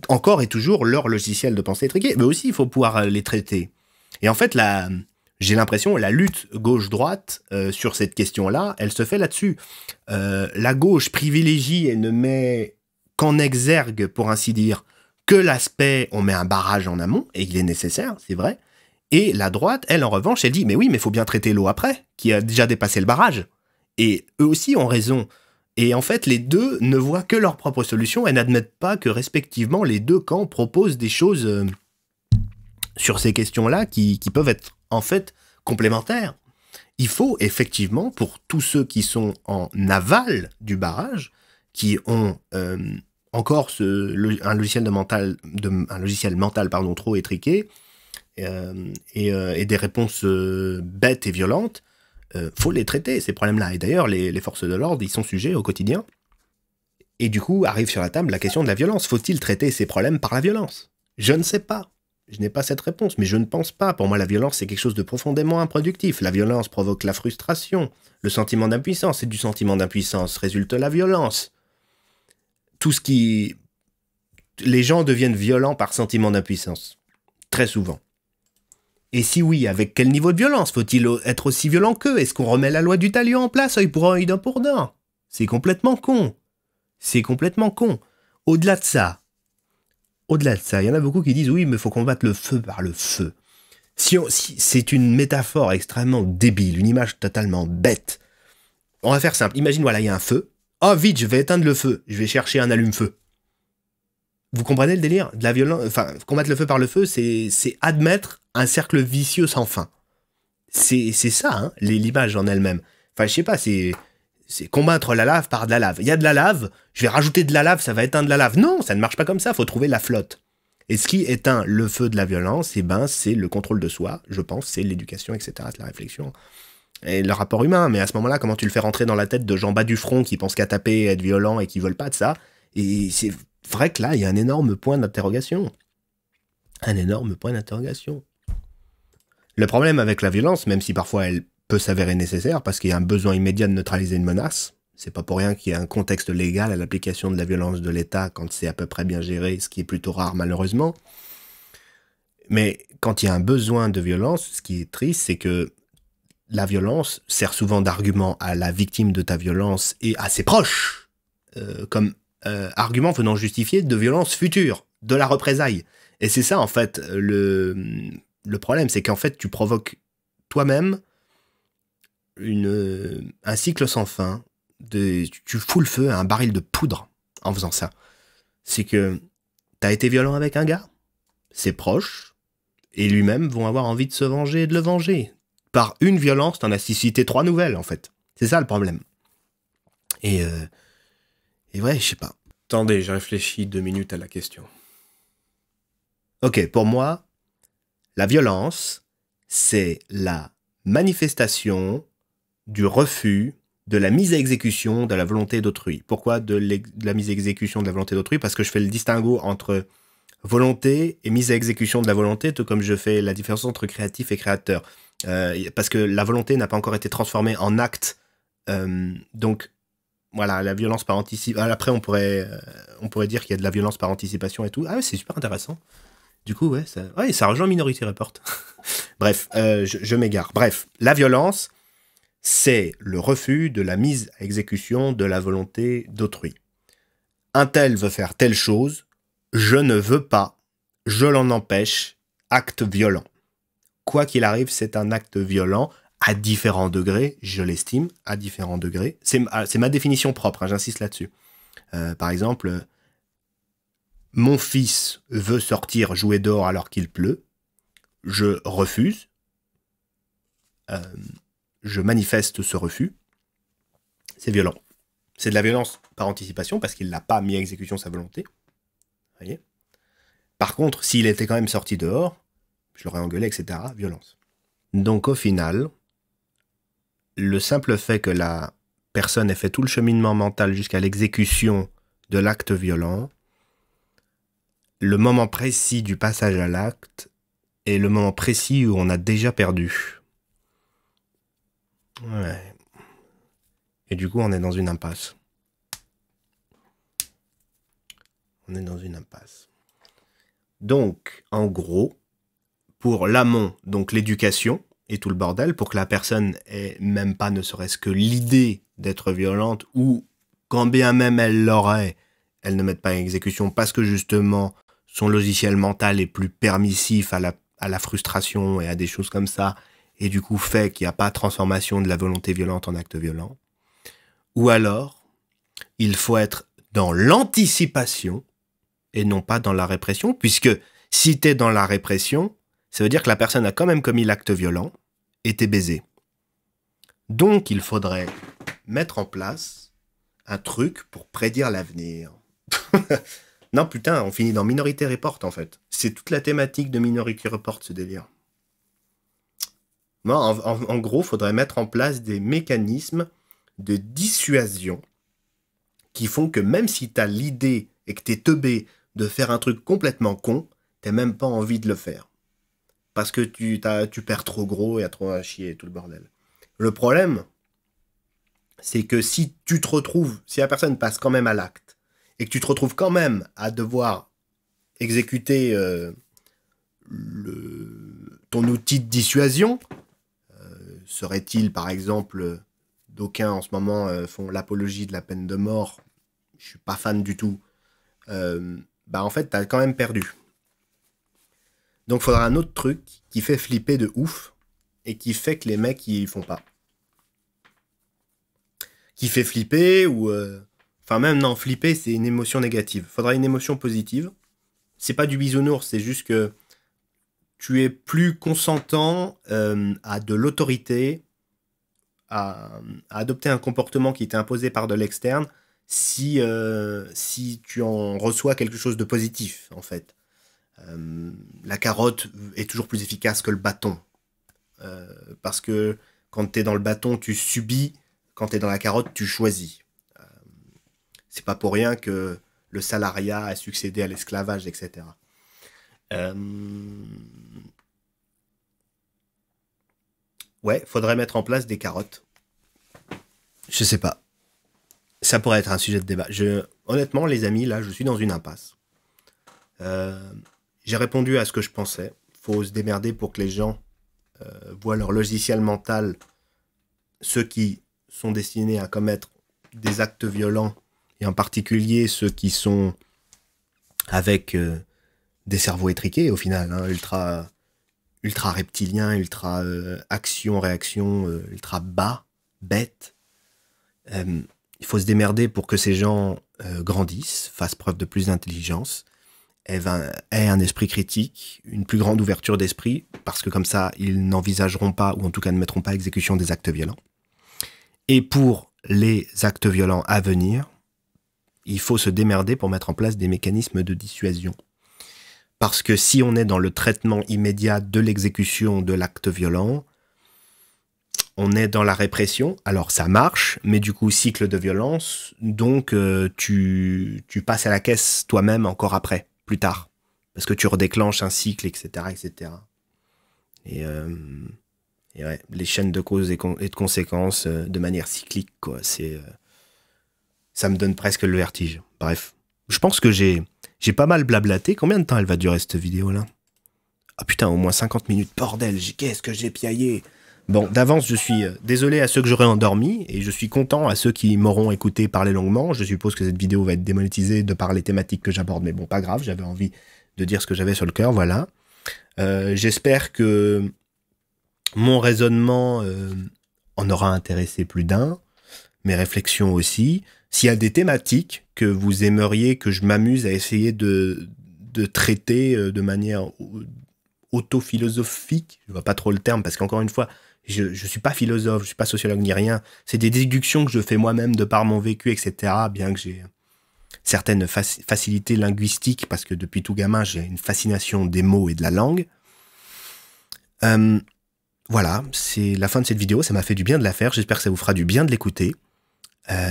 encore et toujours leur logiciel de pensée étriqué, mais aussi il faut pouvoir les traiter. Et en fait, j'ai l'impression la lutte gauche-droite sur cette question-là, elle se fait là-dessus. La gauche privilégie et ne met qu'en exergue, pour ainsi dire, que l'aspect, on met un barrage en amont, et il est nécessaire, c'est vrai. Et la droite, elle, en revanche, elle dit, mais oui, mais il faut bien traiter l'eau après, qui a déjà dépassé le barrage. Et eux aussi ont raison. Et en fait, les deux ne voient que leur propre solution et n'admettent pas que, respectivement, les deux camps proposent des choses sur ces questions-là qui peuvent être, en fait, complémentaires. Il faut, effectivement, pour tous ceux qui sont en aval du barrage, qui ont encore un logiciel mental trop étriqué et des réponses bêtes et violentes, faut les traiter, ces problèmes-là. Et d'ailleurs, les forces de l'ordre, ils sont sujets au quotidien. Et du coup, arrive sur la table la question de la violence. Faut-il traiter ces problèmes par la violence? Je ne sais pas. Je n'ai pas cette réponse, mais je ne pense pas. Pour moi, la violence, c'est quelque chose de profondément improductif. La violence provoque la frustration, le sentiment d'impuissance, et du sentiment d'impuissance résulte la violence. Tout ce qui... Les gens deviennent violents par sentiment d'impuissance. Très souvent. Et si oui, avec quel niveau de violence? Faut-il être aussi violent qu'eux? Est-ce qu'on remet la loi du talion en place, œil pour œil, dent pour dent? C'est complètement con. C'est complètement con. Au-delà de ça, il y en a beaucoup qui disent oui, mais il faut combattre le feu par le feu. Si c'est une métaphore extrêmement débile, une image totalement bête. On va faire simple. Imagine, voilà, il y a un feu. Oh, vite, je vais éteindre le feu. Je vais chercher un allume-feu. Vous comprenez le délire? De la violence, enfin, combattre le feu par le feu, c'est admettre un cercle vicieux sans fin. C'est ça, hein, l'image en elle-même. Enfin, je sais pas, c'est combattre la lave par de la lave. Il y a de la lave, je vais rajouter de la lave, ça va éteindre la lave. Non, ça ne marche pas comme ça, faut trouver la flotte. Et ce qui éteint le feu de la violence, eh ben, c'est le contrôle de soi, je pense, c'est l'éducation, etc., c'est la réflexion. Et le rapport humain, mais à ce moment-là, comment tu le fais rentrer dans la tête de gens bas du front qui pensent qu'à taper, être violent et qui veulent pas de ça? Et c'est vrai que là, il y a un énorme point d'interrogation. Un énorme point d'interrogation. Le problème avec la violence, même si parfois elle peut s'avérer nécessaire, parce qu'il y a un besoin immédiat de neutraliser une menace, c'est pas pour rien qu'il y a un contexte légal à l'application de la violence de l'État quand c'est à peu près bien géré, ce qui est plutôt rare malheureusement. Mais quand il y a un besoin de violence, ce qui est triste, c'est que la violence sert souvent d'argument à la victime de ta violence et à ses proches, comme argument venant justifier de violences futures, de la représaille. Et c'est ça, en fait, le problème, c'est qu'en fait, tu provoques toi-même un cycle sans fin. Tu fous le feu à un baril de poudre en faisant ça. C'est que t'as été violent avec un gars, ses proches, et lui-même vont avoir envie de se venger et de le venger. Par une violence, t'en as cité 3 nouvelles, en fait. C'est ça le problème. Et ouais, je sais pas. Attendez, je réfléchis 2 minutes à la question. Ok, pour moi, la violence, c'est la manifestation du refus de la mise à exécution de la volonté d'autrui. Pourquoi de la mise à exécution de la volonté d'autrui? Parce que je fais le distinguo entre volonté et mise à exécution de la volonté, tout comme je fais la différence entre créatif et créateur. Parce que la volonté n'a pas encore été transformée en acte. Donc, voilà, la violence par anticipation. Après, on pourrait dire qu'il y a de la violence par anticipation et tout. Ah ouais, c'est super intéressant. Du coup, ouais, ça rejoint Minority Report. Bref, je m'égare. Bref, la violence, c'est le refus de la mise à exécution de la volonté d'autrui. Un tel veut faire telle chose, je ne veux pas, je l'en empêche, acte violent. Quoi qu'il arrive, c'est un acte violent à différents degrés, je l'estime, à différents degrés. C'est ma définition propre, hein, j'insiste là-dessus. Par exemple, mon fils veut sortir jouer dehors alors qu'il pleut, je refuse, je manifeste ce refus, c'est violent. C'est de la violence par anticipation parce qu'il n'a pas mis à exécution sa volonté. Voyez. Par contre, s'il était quand même sorti dehors, je l'aurais engueulé, etc. Violence. Donc au final, le simple fait que la personne ait fait tout le cheminement mental jusqu'à l'exécution de l'acte violent, le moment précis du passage à l'acte est le moment précis où on a déjà perdu. Ouais. Et du coup, on est dans une impasse. On est dans une impasse. Donc, en gros, pour l'amont, donc l'éducation et tout le bordel, pour que la personne ait même pas ne serait-ce que l'idée d'être violente, ou quand bien même elle l'aurait, elle ne mette pas en exécution parce que justement, son logiciel mental est plus permissif à la frustration et à des choses comme ça, et du coup fait qu'il n'y a pas transformation de la volonté violente en acte violent. Ou alors, il faut être dans l'anticipation et non pas dans la répression, puisque si t'es dans la répression, ça veut dire que la personne a quand même commis l'acte violent et t'es baisé. Donc, il faudrait mettre en place un truc pour prédire l'avenir. Non, putain, on finit dans Minority Report, en fait. C'est toute la thématique de Minority Report, ce délire. Non, en gros, il faudrait mettre en place des mécanismes de dissuasion qui font que même si t'as l'idée et que t'es teubé de faire un truc complètement con, t'as même pas envie de le faire. Parce que tu perds trop gros, il y a trop à chier et tout le bordel. Le problème, c'est que si tu te retrouves, si la personne passe quand même à l'acte, et que tu te retrouves quand même à devoir exécuter ton outil de dissuasion, serait-il par exemple, d'aucuns en ce moment font l'apologie de la peine de mort, je suis pas fan du tout, bah en fait t'as quand même perdu. Donc il faudra un autre truc qui fait flipper de ouf et qui fait que les mecs ils font pas. Qui fait flipper ou enfin même non, flipper c'est une émotion négative. Faudra une émotion positive. C'est pas du bisounours, c'est juste que tu es plus consentant à de l'autorité, à adopter un comportement qui t'est imposé par de l'externe si tu en reçois quelque chose de positif en fait. La carotte est toujours plus efficace que le bâton. Parce que quand tu es dans le bâton, tu subis. Quand tu es dans la carotte, tu choisis. C'est pas pour rien que le salariat a succédé à l'esclavage, etc. Ouais, faudrait mettre en place des carottes. Je sais pas. Ça pourrait être un sujet de débat. Honnêtement, les amis, là, je suis dans une impasse. J'ai répondu à ce que je pensais. Faut se démerder pour que les gens voient leur logiciel mental, ceux qui sont destinés à commettre des actes violents, et en particulier ceux qui sont avec des cerveaux étriqués au final, hein, ultra reptiliens, ultra action-réaction, ultra bas, bêtes. Il faut se démerder pour que ces gens grandissent, fassent preuve de plus d'intelligence, aient un esprit critique, une plus grande ouverture d'esprit, parce que comme ça, ils n'envisageront pas, ou en tout cas ne mettront pas à exécution des actes violents. Et pour les actes violents à venir, il faut se démerder pour mettre en place des mécanismes de dissuasion. Parce que si on est dans le traitement immédiat de l'exécution de l'acte violent, on est dans la répression, alors ça marche, mais du coup, cycle de violence, donc tu passes à la caisse toi-même encore après, plus tard. Parce que tu redéclenches un cycle, etc. etc. Et ouais, les chaînes de causes et de conséquences de manière cyclique, quoi. Ça me donne presque le vertige. Bref, je pense que j'ai pas mal blablaté. Combien de temps elle va durer cette vidéo-là? Ah putain, au moins 50 minutes, bordel, qu'est-ce que j'ai piaillé. Bon, d'avance, je suis désolé à ceux que j'aurais endormis, et je suis content à ceux qui m'auront écouté parler longuement. Je suppose que cette vidéo va être démonétisée de par les thématiques que j'aborde, mais bon, pas grave, j'avais envie de dire ce que j'avais sur le cœur, voilà. J'espère que mon raisonnement en aura intéressé plus d'un, mes réflexions aussi. S'il y a des thématiques que vous aimeriez que je m'amuse à essayer de traiter de manière auto-philosophique, je vois pas trop le terme, parce qu'encore une fois, je suis pas philosophe, je suis pas sociologue ni rien, c'est des déductions que je fais moi-même de par mon vécu, etc., bien que j'ai certaines facilités linguistiques, parce que depuis tout gamin, j'ai une fascination des mots et de la langue. Voilà, c'est la fin de cette vidéo, ça m'a fait du bien de la faire, j'espère que ça vous fera du bien de l'écouter.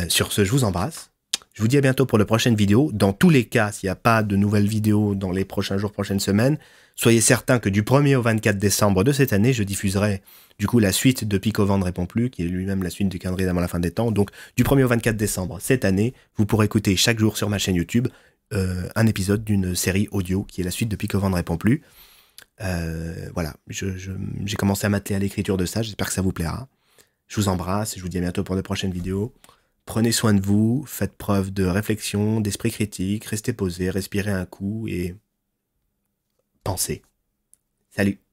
Sur ce, je vous embrasse. Je vous dis à bientôt pour de prochaines vidéos. Dans tous les cas, s'il n'y a pas de nouvelles vidéos dans les prochains jours, prochaines semaines, soyez certains que du 1er au 24 décembre de cette année, je diffuserai du coup la suite de Pic au vent ne répond plus, qui est lui-même la suite du calendrier d'avant la fin des temps. Donc du 1er au 24 décembre cette année, vous pourrez écouter chaque jour sur ma chaîne YouTube un épisode d'une série audio qui est la suite de Pic au vent ne répond plus. Voilà, j'ai commencé à m'atteler à l'écriture de ça, j'espère que ça vous plaira. Je vous embrasse et je vous dis à bientôt pour de prochaines vidéos. Prenez soin de vous, faites preuve de réflexion, d'esprit critique, restez posé, respirez un coup et pensez. Salut!